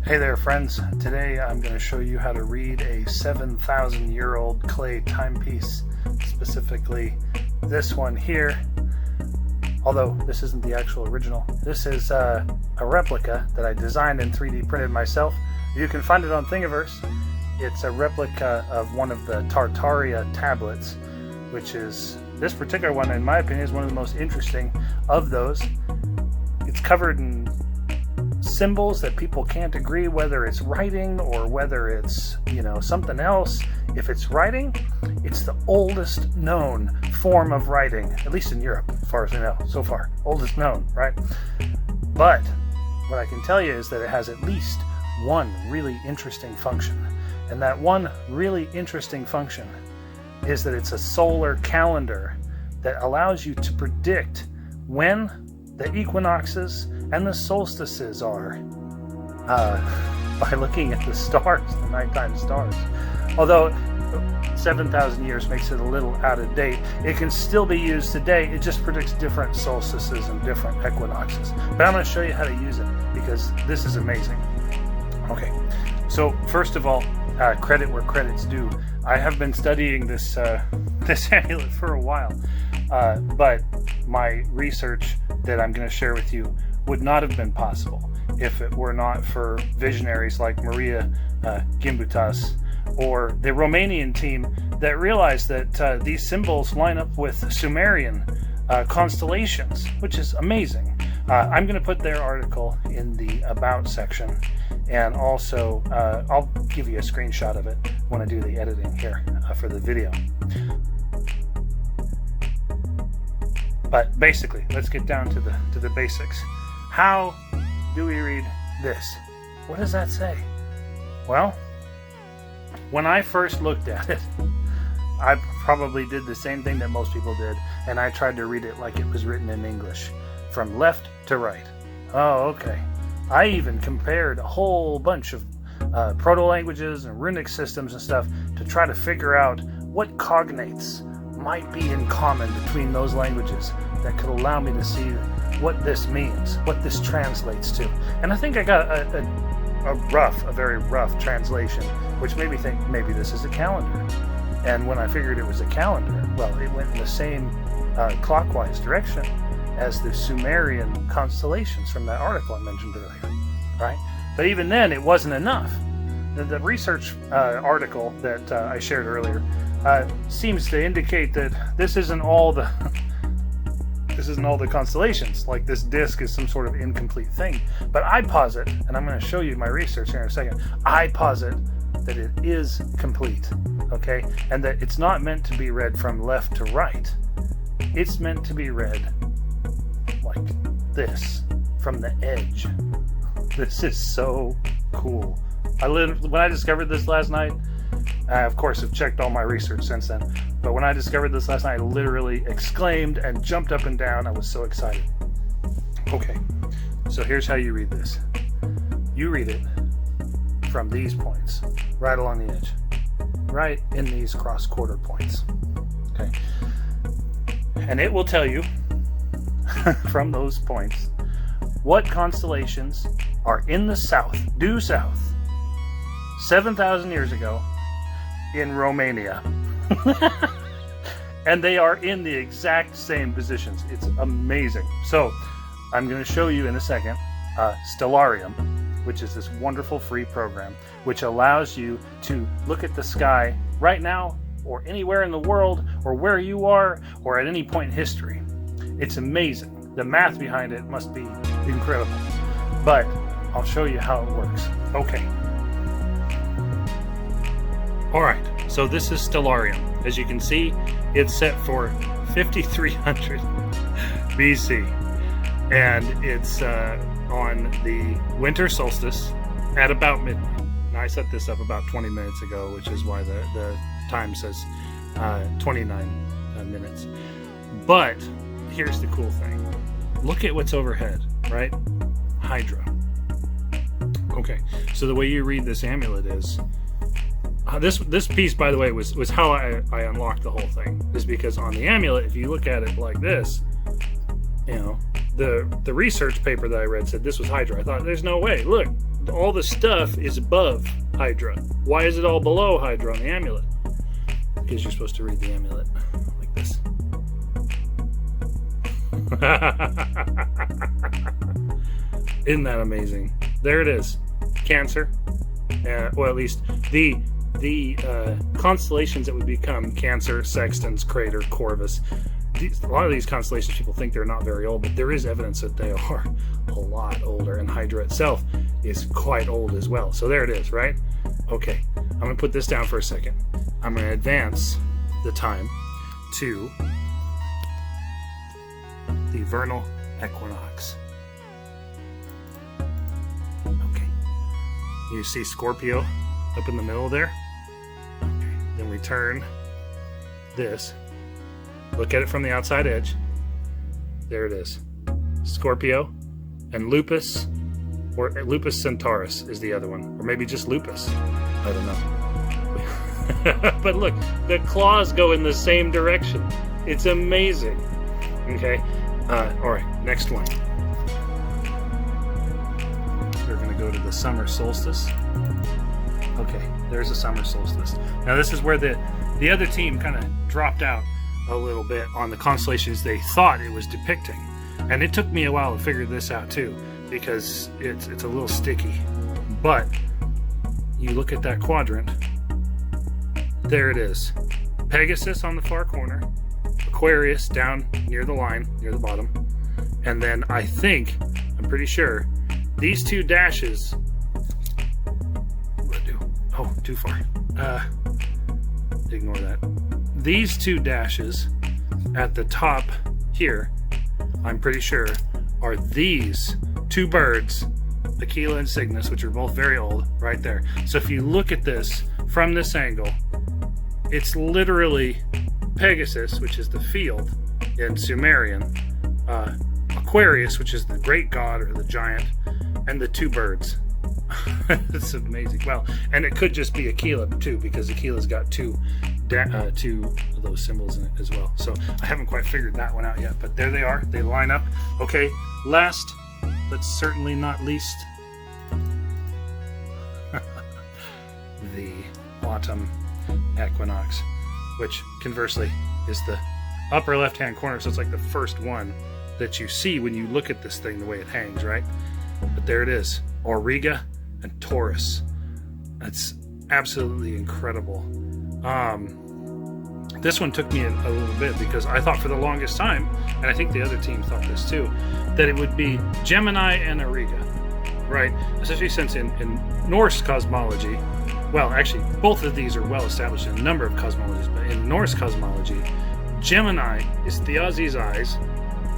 Hey there friends, today I'm going to show you how to read a 7,000-year-old clay timepiece, specifically this one here, although this isn't the actual original. This is a replica that I designed and 3D printed myself. You can find it on Thingiverse. It's a replica of one of the Tărtăria Tablets, which is, this particular one in my opinion is one of the most interesting of those. It's covered in symbols that people can't agree whether it's writing or whether it's, something else. If it's writing, it's the oldest known form of writing, at least in Europe, as far as I know, so far. Oldest known, right? But what I can tell you is that it has at least one really interesting function. And that one really interesting function is that it's a solar calendar that allows you to predict when the equinoxes and the solstices are by looking at the stars, the nighttime stars. Although 7,000 years makes it a little out of date, it can still be used today. It just predicts different solstices and different equinoxes. But I'm going to show you how to use it because this is amazing. Okay, so first of all, credit where credit's due. I have been studying this this amulet for a while, but my research that I'm going to share with you would not have been possible if it were not for visionaries like Maria Gimbutas or the Romanian team that realized that these symbols line up with Sumerian constellations, which is amazing. I'm going to put their article in the About section, and also I'll give you a screenshot of it when I do the editing here for the video. But basically, let's get down to the basics. How do we read this? What does that say? Well, when I first looked at it, I probably did the same thing that most people did, and I tried to read it like it was written in English, from left to right. Oh, okay. I even compared a whole bunch of proto-languages and runic systems and stuff to try to figure out what cognates might be in common between those languages that could allow me to see what this means, what this translates to. And I think I got a very rough translation, which made me think maybe this is a calendar. And when I figured it was a calendar, well, it went in the same clockwise direction as the Sumerian constellations from that article I mentioned earlier, right? But even then, it wasn't enough. The research article that I shared earlier seems to indicate that this isn't all the constellations. Like this disk is some sort of incomplete thing. But I posit, and I'm going to show you my research here in a second, I posit that it is complete, okay? And that it's not meant to be read from left to right. It's meant to be read like this, from the edge. This is so cool. When I discovered this last night, I, of course, have checked all my research since then, but when I discovered this last night, I literally exclaimed and jumped up and down. I was so excited. Okay, so here's how you read this. You read it from these points, right along the edge, right in these cross-quarter points, okay? And it will tell you from those points what constellations are in the south, due south, 7,000 years ago, in Romania. And they are in the exact same positions. It's amazing. So I'm going to show you in a second Stellarium, which is this wonderful free program which allows you to look at the sky right now or anywhere in the world or where you are or at any point in history. It's amazing. The math behind it must be incredible, but I'll show you how it works. Okay. Alright, so this is Stellarium. As you can see, it's set for 5300 BC. And it's on the winter solstice at about midnight. Now, I set this up about 20 minutes ago, which is why the time says 29 minutes. But here's the cool thing. Look at what's overhead, right? Hydra. Okay, so the way you read this amulet is this piece, by the way, was how I unlocked the whole thing. Is because on the amulet, if you look at it like this, the research paper that I read said this was Hydra. I thought, there's no way. Look, all the stuff is above Hydra. Why is it all below Hydra on the amulet? Because you're supposed to read the amulet like this. Isn't that amazing? There it is. Cancer. Well, at least the constellations that would become Cancer, Sextans, Crater, Corvus. A lot of these constellations, people think they're not very old, but there is evidence that they are a lot older, and Hydra itself is quite old as well. So there it is, right? Okay, I'm going to put this down for a second. I'm going to advance the time to the vernal equinox. Okay, you see Scorpio up in the middle there? Okay, then we turn this. Look at it from the outside edge. There it is. Scorpio and Lupus, or Lupus Centaurus is the other one. Or maybe just Lupus. I don't know. But look, the claws go in the same direction. It's amazing. Okay. Alright, next one. We're going to go to the summer solstice. Okay, there's the summer solstice. Now this is where the other team kind of dropped out a little bit on the constellations they thought it was depicting, and it took me a while to figure this out too, because it's a little sticky. But you look at that quadrant, there it is. Pegasus on the far corner, Aquarius down near the line, near the bottom, and then I'm pretty sure these two dashes. What do I do? Oh, too far. Ignore that. These two dashes at the top here, I'm pretty sure, are these two birds, Aquila and Cygnus, which are both very old, right there. So if you look at this from this angle, it's literally Pegasus, which is the field in Sumerian, Aquarius, which is the great god or the giant, and the two birds. It's amazing. Well, and it could just be Aquila too, because Aquila's got two of those symbols in it as well. So I haven't quite figured that one out yet, but there they are. They line up. Okay, last but certainly not least, the autumn equinox, which conversely is the upper left-hand corner. So it's like the first one that you see when you look at this thing, the way it hangs, right? But there it is, Auriga and Taurus. That's absolutely incredible. This one took me a little bit, because I thought for the longest time, and I think the other team thought this too, that it would be Gemini and Auriga, right? Especially since in Norse cosmology, well, actually, both of these are well established in a number of cosmologies, but in Norse cosmology, Gemini is Thiazi's eyes,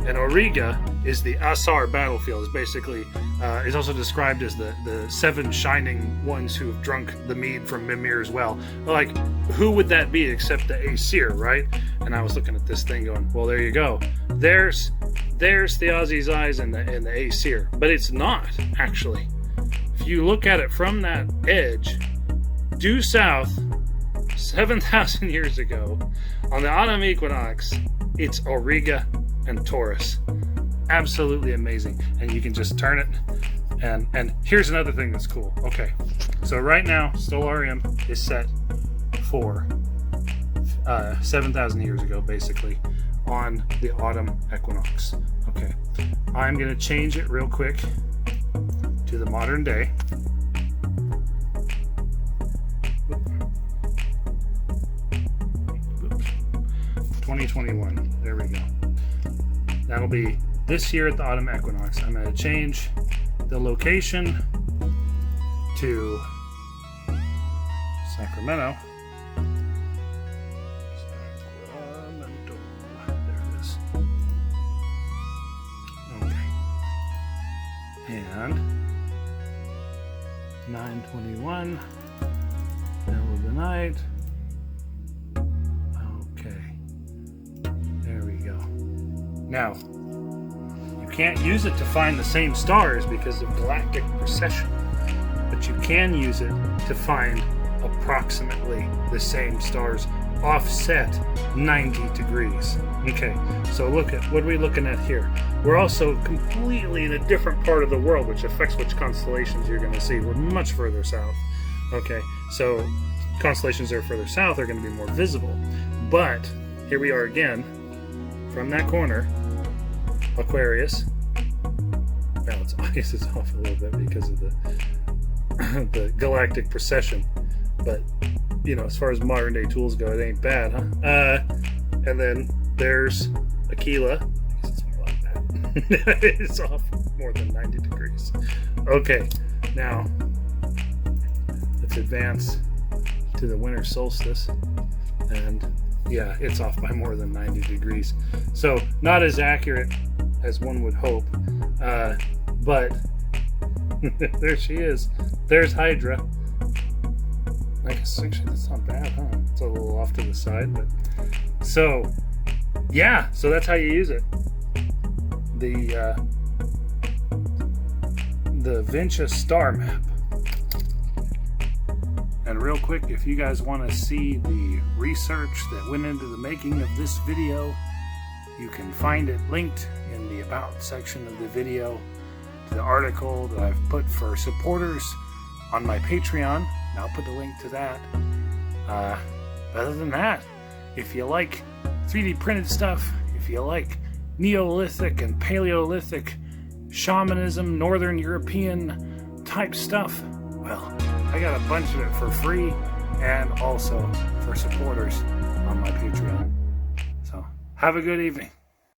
and Auriga is the Asar battlefield. Is basically is also described as the seven shining ones who have drunk the mead from Mimir's well. Like, who would that be except the Aesir, right? And I was looking at this thing going, well, there you go. There's Thiazi's eyes and the Aesir, but it's not actually. If you look at it from that edge, due south, 7,000 years ago, on the autumn equinox, it's Auriga and Taurus. Absolutely amazing. And you can just turn it, and here's another thing that's cool. Okay, so right now Stellarium is set for 7,000 years ago, basically, on the autumn equinox. Okay, I'm gonna change it real quick to the modern day. 2021. There we go. That'll be this year at the autumn equinox. I'm going to change the location to Sacramento. There it is. Okay. And 9:21. Middle of the night. Now, you can't use it to find the same stars because of galactic precession, but you can use it to find approximately the same stars offset 90 degrees. Okay, so look at, what are we looking at here? we're also completely in a different part of the world, which affects which constellations you're going to see. We're much further south. Okay, so constellations that are further south are going to be more visible. But here we are again, from that corner, Aquarius. Now its eyes is off a little bit because of the galactic precession, but you know, as far as modern day tools go, it ain't bad, huh? And then there's Aquila. I guess it's more like that. It's off more than 90 degrees. Okay, now let's advance to the winter solstice, and yeah, it's off by more than 90 degrees. So not as accurate as one would hope, but there she is. There's Hydra. I guess actually that's not bad, huh? It's a little off to the side, but so yeah, so that's how you use it. The Vinca star map. And real quick, if you guys want to see the research that went into the making of this video, you can find it linked in the About section of the video to the article that I've put for supporters on my Patreon. And I'll put the link to that. Other than that, if you like 3D printed stuff, if you like Neolithic and Paleolithic shamanism, Northern European type stuff, well, I got a bunch of it for free and also for supporters on my Patreon. So, have a good evening.